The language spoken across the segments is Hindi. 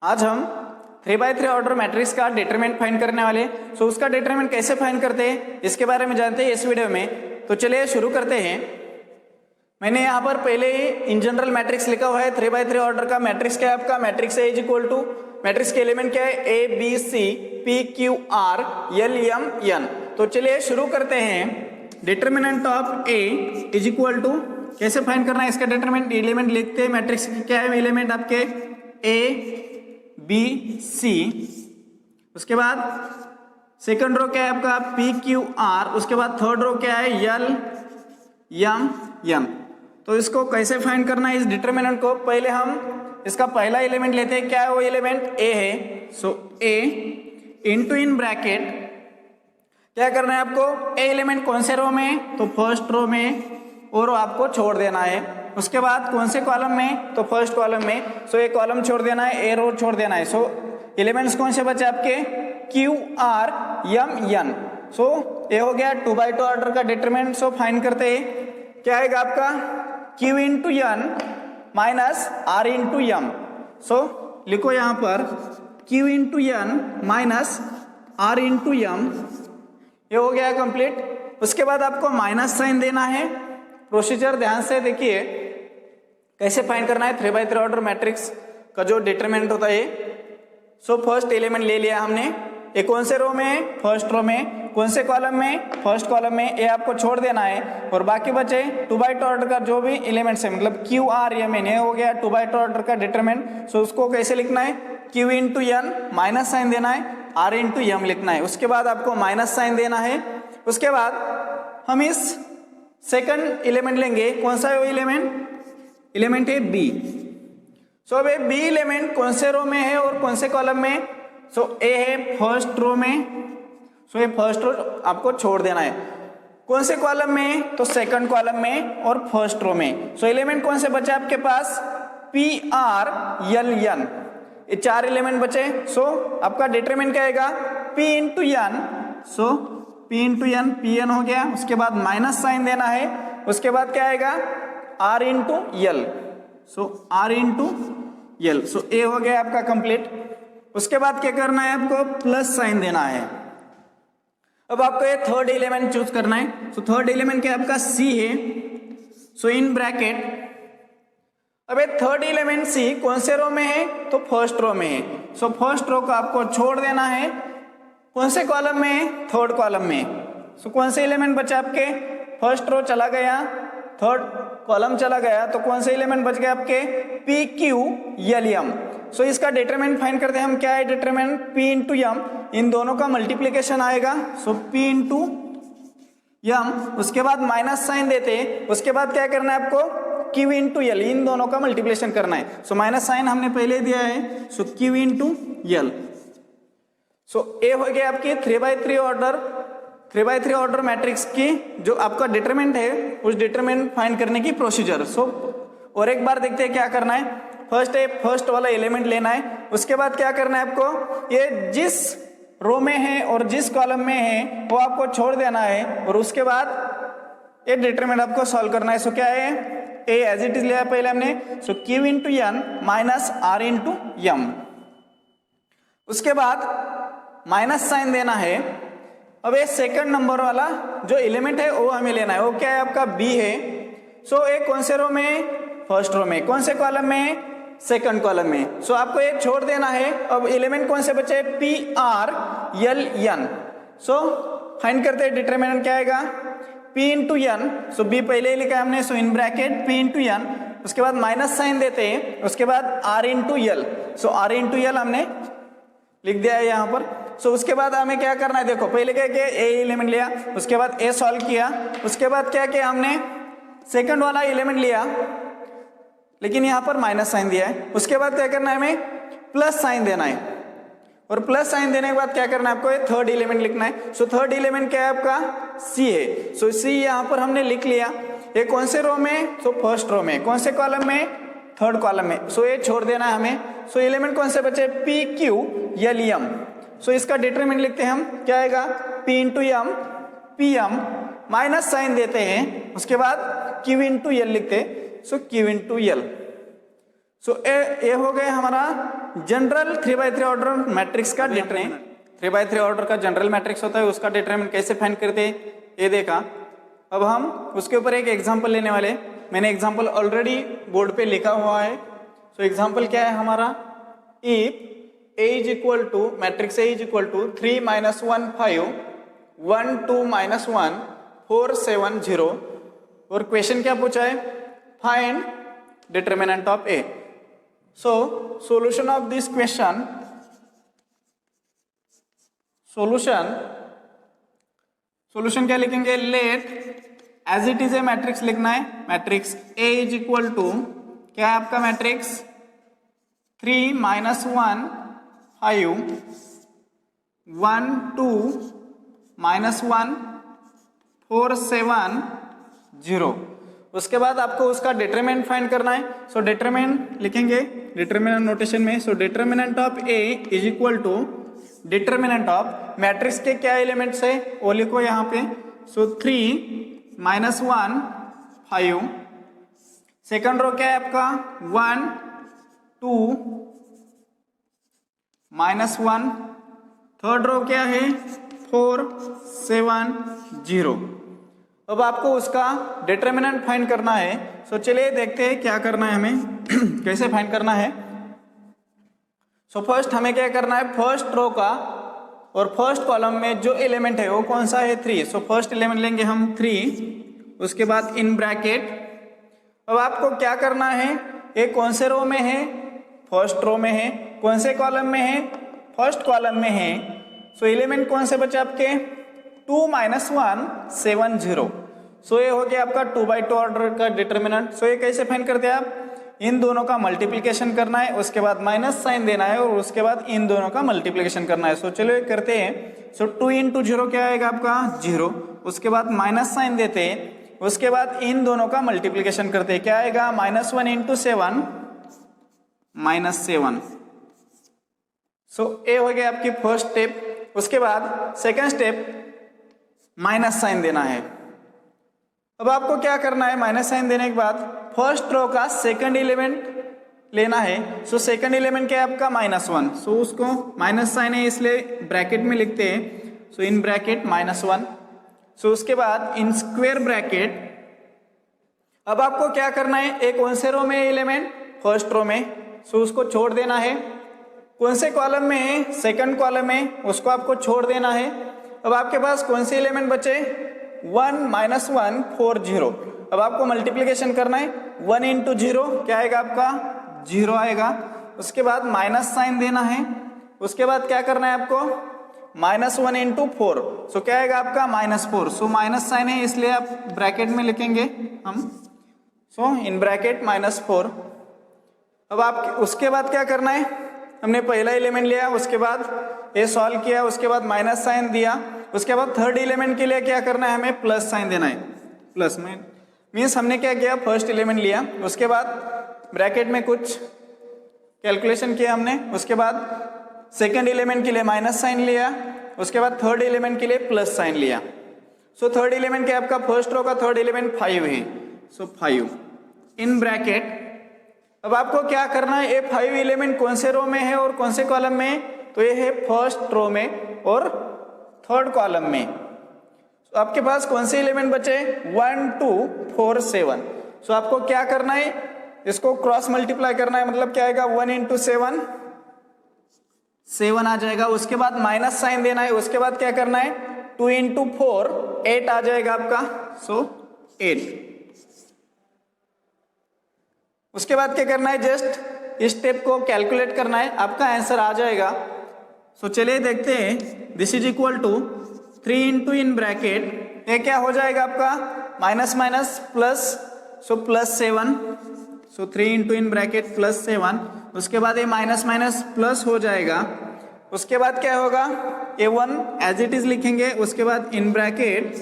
आज हम 3x3 ऑर्डर मैट्रिक्स का डिटरमिनेंट फाइंड करने वाले। सो उसका डिटरमिनेंट कैसे फाइंड करते हैं इसके बारे में जानते हैं इस वीडियो में। तो चलिए शुरू करते हैं। मैंने यहाँ पर पहले ही इन जनरल मैट्रिक्स लिखा हुआ है। 3x3 ऑर्डर का मैट्रिक्स क्या है आपका? Matrix A is equal to, matrix के एलिमेंट क्या है? A B C P Q R L M N. तो चलिए शुरू करते हैं। Determinant of A is equal to, कैसे फाइंड करना है इसका डिटरमिनेंट? एलिमेंट लिखते हैं मैट्रिक्स की। क्या है एलिमेंट आपके? ए बी सी, उसके बाद सेकंड रो क्या है आपका? पी क्यू आर, उसके बाद थर्ड रो क्या है? L M N. तो इसको कैसे फाइंड करना है इस डिटरमिनेंट को? पहले हम इसका पहला एलिमेंट लेते हैं। क्या है वो एलिमेंट? ए है। सो ए इंटू इन ब्रैकेट क्या करना है आपको? ए एलिमेंट कौन से रो में? तो फर्स्ट रो में, और आपको छोड़ देना है। उसके बाद कौन से कॉलम में? तो फर्स्ट कॉलम में। सो ए कॉलम छोड़ देना है, ए रो छोड़ देना है। सो एलिमेंट्स कौन से बचे आपके? Q R M N. So ये हो गया 2x2 ऑर्डर का डिटरमिनेंट। सो फाइंड करते हैं। क्या आएगा आपका? Q into N minus R into M. So लिखो यहाँ पर Q into N minus R into M. ये हो गया कंप्लीट। उसके बाद आपको माइनस साइन देना है। प्रोसीजर ध्यान से देखिए कैसे फाइंड करना है 3x3 ऑर्डर मैट्रिक्स का जो डिटरमिनेंट होता है। सो फर्स्ट एलिमेंट ले लिया हमने। ये कौन से रो में? फर्स्ट रो में। कौन से कॉलम में? फर्स्ट कॉलम में। ये आपको छोड़ देना है और बाकी बचे 2x2 ऑर्डर का जो भी एलिमेंट्स है, मतलब क्यू आर एम एन, ये हो गया 2x2 ऑर्डर का डिटरमिनेंट। सो उसको कैसे लिखना है? Q into N minus sign देना है, आर इंटू एम लिखना है। उसके बाद आपको माइनस साइन देना है। उसके बाद हम इस सेकंड एलिमेंट लेंगे। कौन सा है वो एलिमेंट? एलिमेंट है बी। सो अब बी एलिमेंट कौन से रो में है और कौन से कॉलम में? सो ए है फर्स्ट रो में। सो ये फर्स्ट रो आपको छोड़ देना है। कौन से कॉलम में? तो सेकंड कॉलम में और फर्स्ट रो में। सो एलिमेंट कौन से बचे आपके पास? P R L N. ये चार एलिमेंट बचे। सो आपका डिटरमिनेंट क्या आएगा? P into N. So P into N, P N हो गया। उसके बाद माइनस साइन देना है। उसके बाद क्या आएगा? R into L. So R into L. So A हो गया आपका कंप्लीट। उसके बाद क्या करना है आपको? प्लस साइन देना है। अब आपको ये थर्ड एलिमेंट चूज करना है। सो थर्ड एलिमेंट क्या आपका? सी है। सो इन ब्रैकेट, अब ये थर्ड एलिमेंट सी कौन से रो में है? तो फर्स्ट रो में है। सो फर्स्ट रो को आपको छोड़ देना है। कौन से कॉलम में? थर्ड कॉलम में। सो कौन से एलिमेंट बचे आपके? फर्स्ट रो चला गया, थर्ड कॉलम चला गया, तो कौन से एलिमेंट बच गए आपके? P Q L M. So इसका डिटरमिनेंट फाइंड करते हैं हम। क्या है डिटरमिनेंट? P into M. इन दोनों का मल्टीप्लीकेशन आएगा। So P into M. उसके बाद माइनस साइन देते हैं। उसके बाद क्या करना है आपको? Q into L. इन दोनों का मल्टीप्लीकेशन करना है। सो माइनस साइन हमने पहले दिया है। सो Q into L. So A हो गया आपकी 3x3 ऑर्डर मैट्रिक्स की जो आपका डिटरमिनेंट है, उस डिटरमिनेंट फाइंड करने की प्रोसीजर। सो और एक बार देखते हैं क्या करना है। फर्स्ट वाला एलिमेंट लेना है। उसके बाद क्या करना है आपको? ये जिस रो में है और जिस कॉलम में है वो आपको छोड़ देना है और उसके बाद ये डिटरमिनेंट आपको सॉल्व करना है। सो क्या है? ए एज इट इज लिया पहले हमने। So Q into N minus R into M. उसके बाद माइनस साइन देना है। अब ये सेकंड नंबर वाला जो एलिमेंट है वो हमें लेना है। वो क्या है आपका? बी है। सो ये कौन से रो में? फर्स्ट रो में। कौन से कॉलम में? सेकंड कॉलम में। सो आपको ये छोड़ देना है। अब एलिमेंट कौन से बचे? P R L N. So find करते हैं डिटरमिनेंट क्या आएगा? P into N. So B पहले ही लिखा है हमने। So in bracket P into N. उसके बाद माइनस साइन देते हैं। उसके बाद R into L. So R into L हमने लिख दिया है यहाँ पर। सो उसके बाद हमें क्या करना है? देखो पहले क्या किया? ए एलिमेंट लिया, उसके बाद ए सॉल्व किया। उसके बाद क्या किया हमने? सेकंड वाला एलिमेंट लिया, लेकिन यहाँ पर माइनस साइन दिया है। उसके बाद क्या करना है? हमें प्लस साइन देना है। और प्लस साइन देने के बाद क्या करना है आपको? ये थर्ड एलिमेंट लिखना है। सो थर्ड एलिमेंट क्या है आपका? सी है। सो सी यहाँ पर हमने लिख लिया। ये कौन से रो में? तो फर्स्ट रो में। कौन से कॉलम में? थर्ड कॉलम में। सो ये छोड़ देना है हमें। सो एलिमेंट कौन से बचे? P Q L M. So इसका डिटरमिनेंट लिखते हैं हम। क्या आएगा? P into M, P M, minus sign देते हैं। उसके बाद क्यू इंटू एल लिखते हैं। So Q into L. So ये हो गया हमारा जनरल 3x3 ऑर्डर मैट्रिक्स का डिटरमिनेंट। 3x3 ऑर्डर का जनरल मैट्रिक्स होता है, उसका डिटरमिनेंट कैसे फाइंड करते हैं ये देखा। अब हम उसके ऊपर एक एग्जांपल लेने वाले। मैंने एग्जांपल ऑलरेडी बोर्ड पे लिखा हुआ है। सो एग्जांपल क्या है हमारा, if a is equal to matrix a is equal to 3 - 1 5 1 2 - 1 4 7 0 और क्वेश्चन क्या पूछा है, find determinant of a। So solution of this question, solution क्या लिखेंगे, let as it is a matrix लिखना है। Matrix A is equal to क्या है आपका मैट्रिक्स 3 - 1 5 1 2 -1 4 7 0। उसके बाद आपको उसका डिटरमिनेंट फाइंड करना है। सो डिटरमिनेंट लिखेंगे डिटरमिनेंट नोटेशन में। So determinant of A is equal to determinant of matrix के क्या एलिमेंट्स है वो लिखो यहाँ पे। सो 3 - 1 5, सेकंड रो क्या है आपका 1 2 -1, थर्ड रो क्या है 4 7 0। अब आपको उसका डिटरमिनेंट फाइंड करना है। सो चलिए देखते हैं क्या करना है हमें कैसे फाइंड करना है। सो फर्स्ट हमें क्या करना है, फर्स्ट रो का और फर्स्ट कॉलम में जो एलिमेंट है वो कौन सा है 3। सो फर्स्ट एलिमेंट लेंगे हम 3, उसके बाद इन ब्रैकेट। अब आपको क्या करना है, ये कौन से रो में है, फर्स्ट रो में है, कौन से कॉलम में है, फर्स्ट कॉलम में है। सो एलिमेंट कौन से बचे आपके 2 - 1 7 0। सो ये हो गया आपका 2x2 ऑर्डर का डिटरमिनेंट। सो ये कैसे फाइंड करते हैं आप, इन दोनों का मल्टीप्लिकेशन करना है, उसके बाद माइनस साइन देना है और उसके बाद इन दोनों का मल्टीप्लिकेशन करना है। सो चलो ये करते हैं। सो 2 × 0 क्या आएगा आपका 0, उसके बाद माइनस साइन देते हैं, उसके बाद इन दोनों का मल्टीप्लिकेशन करते हैं, क्या आएगा -1 × 7 -7। सो ये हो गया आपकी फर्स्ट स्टेप। उसके बाद सेकंड स्टेप माइनस साइन देना है। अब आपको क्या करना है, माइनस साइन देने के बाद फर्स्ट रो का सेकंड एलिमेंट लेना है। सो सेकंड एलिमेंट क्या है आपका -1। सो उसको माइनस साइन है इसलिए ब्रैकेट में लिखते हैं। सो इन ब्रैकेट -1। सो उसके बाद इन स्क्वायर ब्रैकेट। अब आपको क्या करना है, एक कौन से रो में एलिमेंट फर्स्ट रो में, सो उसको छोड़ देना है। कौन से कॉलम में है, सेकंड कॉलम में, उसको आपको छोड़ देना है। अब आपके पास कौन से एलिमेंट बचे 1 - 1 4 0। अब आपको मल्टीप्लिकेशन करना है, 1 × 0 क्या आएगा आपका 0 आएगा। उसके बाद माइनस साइन देना है, उसके बाद क्या करना है आपको -1 × 4। सो क्या आएगा आपका -4। सो माइनस साइन है इसलिए आप ब्रैकेट में लिखेंगे हम। सो इन ब्रैकेट -4। अब आप उसके बाद क्या करना है, हमने पहला एलिमेंट लिया, उसके बाद ये सॉल्व किया, उसके बाद माइनस साइन दिया, उसके बाद थर्ड एलिमेंट के लिए क्या करना है, हमें प्लस साइन देना है। प्लस में मीन्स हमने क्या किया, फर्स्ट एलिमेंट लिया, उसके बाद ब्रैकेट में कुछ कैलकुलेशन किया हमने, उसके बाद सेकंड एलिमेंट के लिए माइनस साइन लिया, उसके बाद थर्ड एलिमेंट के लिए प्लस साइन लिया। सो थर्ड एलिमेंट क्या आपका फर्स्ट रो का थर्ड एलिमेंट 5 है। सो 5 इन ब्रैकेट। अब आपको क्या करना है, ये 5 एलिमेंट कौन से रो में है और कौन से कॉलम में, तो ये है फर्स्ट रो में और थर्ड कॉलम में। तो आपके पास कौन से एलिमेंट बचे 1 2 4 7। सो आपको क्या करना है, इसको क्रॉस मल्टीप्लाई करना है, मतलब क्या आएगा 1 × 7 7 आ जाएगा। उसके बाद माइनस साइन देना है, उसके बाद क्या करना है 2 × 4 8 आ जाएगा आपका। सो 8। उसके बाद क्या करना है, जस्ट इस स्टेप को कैलकुलेट करना है, आपका आंसर आ जाएगा। सो चलिए देखते हैं। This is equal to 3 × in bracket, ये क्या हो जाएगा आपका minus minus plus, so +7। So 3 × in bracket +7। उसके बाद ये माइनस माइनस प्लस हो जाएगा। उसके बाद क्या होगा, A1 एज इट इज लिखेंगे, उसके बाद इन ब्रैकेट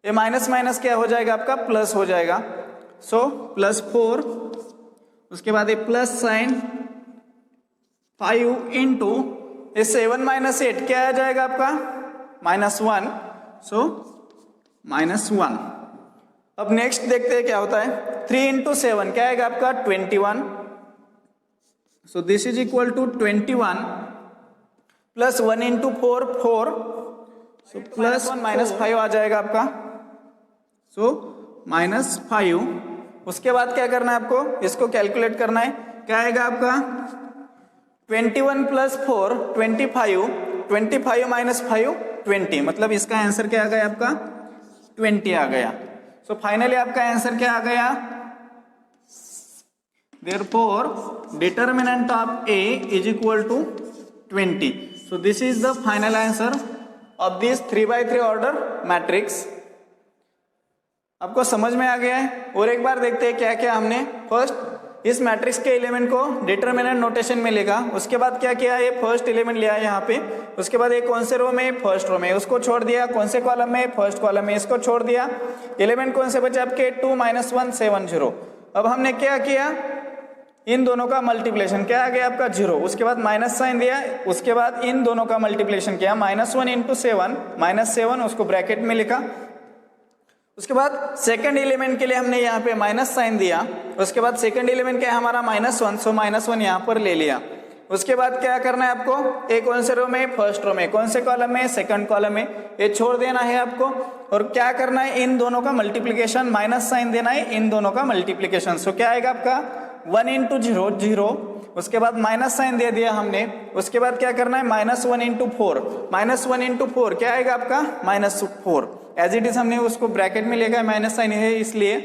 ये माइनस माइनस क्या हो जाएगा आपका प्लस हो जाएगा। सो +4, उसके बाद ये प्लस साइन 5 × ये 7 - 8 क्या आ जाएगा आपका -1। सो -1। अब नेक्स्ट देखते हैं क्या होता है, 3 × 7 क्या आएगा आपका 21। So this is equal to 21 plus 1 into 4 4, so plus 1 minus 5 आ जाएगा आपका, सो -5। उसके बाद क्या करना है आपको, इसको कैलकुलेट करना है। क्या आएगा आपका 21 प्लस 4 25, 25 माइनस 5 20, मतलब इसका आंसर क्या आ गया आपका 20 आ गया। सो फाइनली आपका आंसर क्या आ गया, therefore determinant of A is equal to 20. So this is the final answer of this 3x3 order matrix. आपको समझ में आ गया है। और एक बार देखते हैं क्या क्या हमने फर्स्ट इस मैट्रिक्स के एलिमेंट को डिटरमिनेंट नोटेशन में लिखा, उसके बाद क्या किया, ये फर्स्ट एलिमेंट लिया यहाँ पे, उसके बाद एक कौन से रो में, फर्स्ट रो में, उसको छोड़ दिया, कौन से कॉलम में, फर्स्ट कॉलम में, इसको छोड़ दिया, एलिमेंट कौन से बचे आपके 2 - 1 7 0। अब हमने क्या किया, इन दोनों का मल्टीप्लिकेशन, क्या आ गया आपका 0, उसके बाद माइनस साइन दिया, उसके बाद इन दोनों का मल्टीप्लिकेशन किया, -1 इंटू 7 -7, उसको ब्रैकेट में लिखा। उसके बाद सेकंड एलिमेंट के लिए हमने यहाँ पे माइनस साइन दिया, उसके बाद सेकंड एलिमेंट क्या है हमारा -1, सो -1 यहाँ पर ले लिया। उसके बाद क्या करना है आपको, एक कौन से रो में, फर्स्ट रो में, कौन से कॉलम में, सेकंड कॉलम में, ये छोड़ देना है आपको। और क्या करना है, इन दोनों का मल्टीप्लिकेशन, माइनस साइन देना है इन दोनों का मल्टीप्लिकेशन। सो क्या आएगा आपका 1 इंटू 0 0, उसके बाद माइनस साइन दे दिया हमने। उसके बाद क्या करना है, -1 इंटू 4, -1 इंटू 4 क्या आएगा आपका -4, एज इट इज हमने उसको ब्रैकेट में लेगा, माइनस साइन है इसलिए।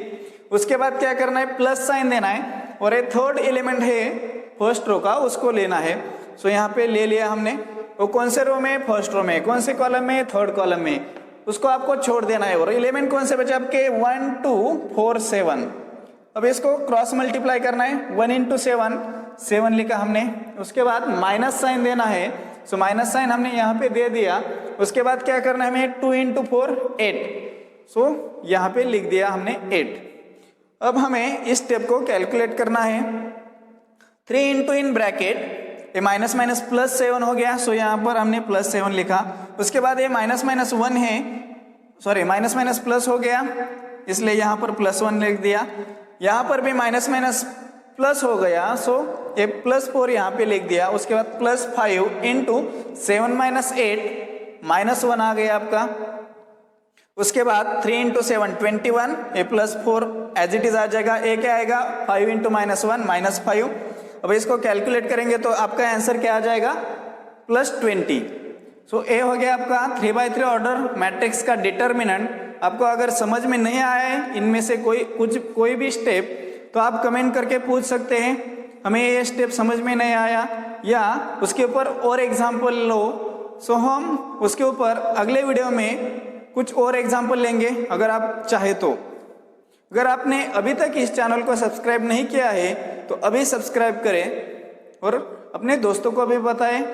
उसके बाद क्या करना है, प्लस साइन देना है, और ये थर्ड एलिमेंट है फर्स्ट रो का, उसको लेना है। सो यहाँ पे ले लिया हमने, वो कौन से रो में, फर्स्ट रो में, कौन से कॉलम में, थर्ड कॉलम में, उसको आपको छोड़ देना है। और एलिमेंट कौन से बचे आपके 1 2 4 7। अब इसको क्रॉस मल्टीप्लाई करना है, 1 इंटू 7 7 लिखा हमने। उसके बाद माइनस साइन देना है, सो माइनस साइन हमने यहाँ पे दे दिया। उसके बाद क्या करना है हमें, 2 इंटू 4 8, सो यहाँ पे लिख दिया हमने 8। अब हमें इस स्टेप को कैलकुलेट करना है, 3 इंटू इन ब्रैकेट, ये माइनस माइनस प्लस 7 हो गया, सो यहाँ पर हमने +7 लिखा। उसके बाद ये -1 है, सॉरी माइनस माइनस प्लस हो गया, इसलिए यहाँ पर +1 लिख दिया। यहाँ पर भी माइनस माइनस प्लस हो गया, सो ये +4 यहाँ पे लिख दिया। उसके बाद +5 इंटू 7 - 8 -1 आ गया आपका। उसके बाद 3 इंटू 7 21, ये +4 एज इट इज आ जाएगा। ए क्या आएगा, 5 इंटू -1 -5। अब इसको कैलकुलेट करेंगे तो आपका आंसर क्या आ जाएगा, +20। सो ए हो गया आपका 3x3 ऑर्डर मैट्रिक्स का डिटर्मिनेंट। आपको अगर समझ में नहीं आया है इनमें से कोई भी स्टेप, तो आप कमेंट करके पूछ सकते हैं, हमें ये स्टेप समझ में नहीं आया, या उसके ऊपर और एग्जाम्पल लो। सो हम उसके ऊपर अगले वीडियो में कुछ और एग्जाम्पल लेंगे अगर आप चाहे तो। अगर आपने अभी तक इस चैनल को सब्सक्राइब नहीं किया है तो अभी सब्सक्राइब करें और अपने दोस्तों को भी बताएं।